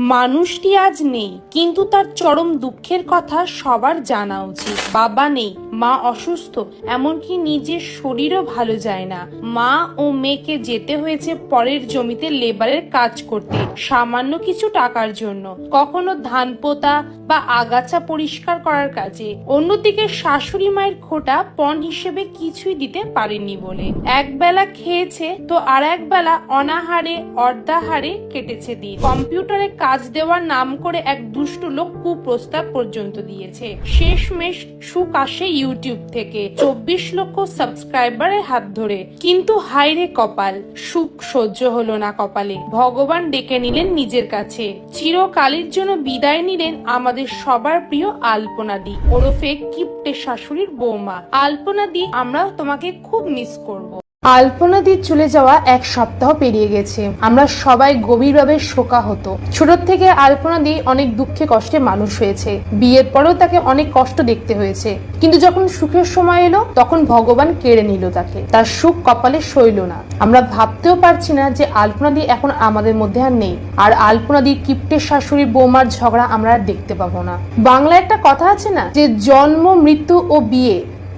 মানুষটি আজ নেই, কিন্তু তার চরম দুঃখের কথা সবার জানা উচিত। বাবা নেই, মা অসুস্থ, এমনকি নিজের শরীরও ভালো যায় না। মা ও মেয়েকে যেতে হয়েছে পরের জমিতে লেবারের কাজ করতে সামান্য কিছু টাকার জন্য, কখনো ধান পোতা বা আগাছা পরিষ্কার করার কাজে। অন্যদিকে শাশুড়ি মায়ের খোটা পণ হিসেবে কিছুই দিতে পারেনি বলে এক বেলা খেয়েছে তো আর এক বেলা অনাহারে অর্ধাহারে কেটেছে দিন। কম্পিউটারে কাজ দেওয়ার নাম করে এক দুষ্ট লোক কুপ্রস্তাব পর্যন্ত দিয়েছে। শেষমেশ সুখ আসে ইউটিউব থেকে 24 লক্ষ সাবস্ক্রাইবারের হাত ধরে। কিন্তু হায়রে কপাল, সুখ সহ্য হলো না কপালে। ভগবান ডেকে নিলেন নিজের কাছে। চিরকালের জন্য বিদায় নিলেন আমাদের সবার প্রিয় আলপনাদি ওরফে কিপ্টে শাশুড়ির বৌমা। আলপনাদি, আমরা তোমাকে খুব মিস করব। আলপনাদির চলে যাওয়া এক সপ্তাহ পেরিয়ে গেছে। আমরা সবাই গভীরভাবে শোকাহত। ছোট থেকে আলপনাদি অনেক দুঃখে কষ্টে মানুষ হয়েছে। বিয়ের পরেও তাকে অনেক কষ্ট দেখতে হয়েছে, কিন্তু যখন সুখের সময় এলো তখন ভগবান কেড়ে নিল তাকে। তার সুখ কপালে সইল না। আমরা ভাবতেও পারছি না যে আলপনাদি এখন আমাদের মধ্যে আর নেই। আর আলপনাদির কিপ্টের শাশুড়ি বৌমার ঝগড়া আমরা আর দেখতে পাবো না। বাংলায় একটা কথা আছে না, যে জন্ম মৃত্যু ও বিয়ে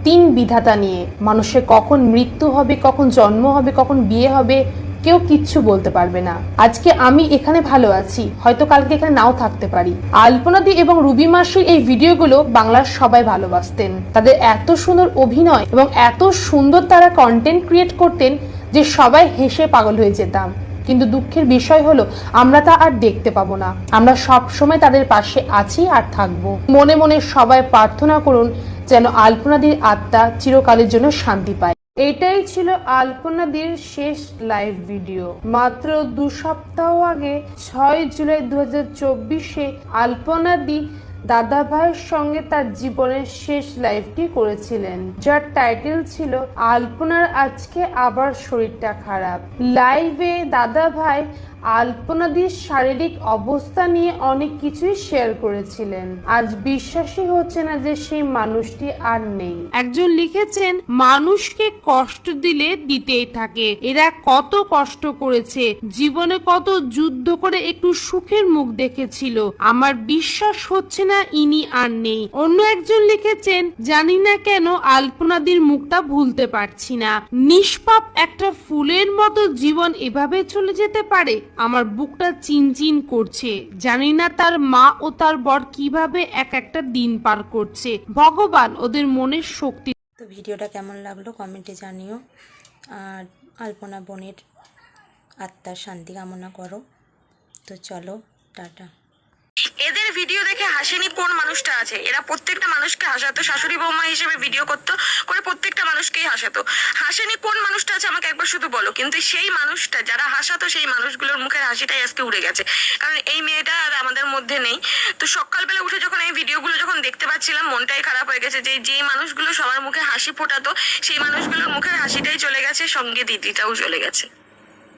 তিন বিধাতা নিয়ে। মানুষের কখন মৃত্যু হবে, কখন জন্ম হবে, কখন বিয়ে হবে, কেউ কিচ্ছু বলতে পারবে না। আজকে আমি এখানে ভালো আছি, হয়তো কালকে এখানে নাও থাকতে পারি। আলপনাদি এবং রুবি মাসির এই ভিডিওগুলো বাংলার সবাই ভালোবাসতেন। তাদের এত সুন্দর অভিনয় এবং এত সুন্দর তারা কন্টেন্ট ক্রিয়েট করতেন যে সবাই হেসে পাগল হয়ে যেতাম। কিন্তু দুঃখের বিষয় হলো আমরা তা আর দেখতে পাবো না। আমরা সব সময় তাদের পাশে আছি আর থাকবো। মনে মনে সবাই প্রার্থনা করুন যেন আলপনাদির আত্মা চিরকালের জন্য শান্তি পায়। এটাই ছিল আলপনাদির শেষ লাইভ ভিডিও। মাত্র 2 সপ্তাহ আগে 6 জুলাই 2024-এ আলপনাদি দাদা ভাইয়ের সঙ্গে তার জীবনের শেষ লাইভটি করেছিলেন, যার টাইটেল ছিল আলপনার আজকে আবার শরীরটা খারাপ। লাইভে দাদা ভাই আলপনাদির শারীরিক অবস্থা নিয়ে অনেক কিছুই শেয়ার করেছিলেন। আজ বিশ্বাসই হচ্ছে না যে সেই মানুষটি আর নেই। একজন লিখেছেন, মানুষকে কষ্ট দিলে দিতেই থাকে, এরা কত কষ্ট করেছে, জীবনে কত যুদ্ধ করে একটু সুখের মুখ দেখেছিল, আমার বিশ্বাস হচ্ছে না ইনি আর নেই। অন্য একজন লিখেছেন, জানি না কেন আলপনাদির মুখটা ভুলতে পারছি না, নিষ্পাপ একটা ফুলের মতো জীবন এভাবে চলে যেতে পারে, আমার বুকটা চিনচিন করছে। জানি না তার মা ও তার বর কিভাবে এক একটা দিন পার করছে, ভগবান ওদের মনের শক্তি। তো ভিডিওটা কেমন লাগলো কমেন্টে জানিও, আর আলপনা বোনের আত্মার শান্তি কামনা করো। তো চলো, টাটা। এদের ভিডিও দেখে হাসেনি কোন মানুষটা আছে? এরা প্রত্যেকটা মানুষকে হাসাতো, শাশুড়ি বৌমা হিসেবে ভিডিও করতো, করে প্রত্যেকটা মানুষকেই হাসাতো। হাসেনি কোন মানুষটা আছে আমাকে একবার শুধু বলো। কিন্তু সেই মানুষটা যারা হাসাতো, সেই মানুষগুলোর মুখের হাসিটাই আজকে উড়ে গেছে, কারণ এই মেয়েটা আর আমাদের মধ্যে নেই। তো সকালবেলা উঠে যখন এই ভিডিওগুলো যখন দেখতে পাচ্ছিলাম, মনটাই খারাপ হয়ে গেছে যে যেই মানুষগুলো সবার মুখে হাসি ফোটাতো, সেই মানুষগুলোর মুখের হাসিটাই চলে গেছে, সঙ্গে দিদিটাও চলে গেছে।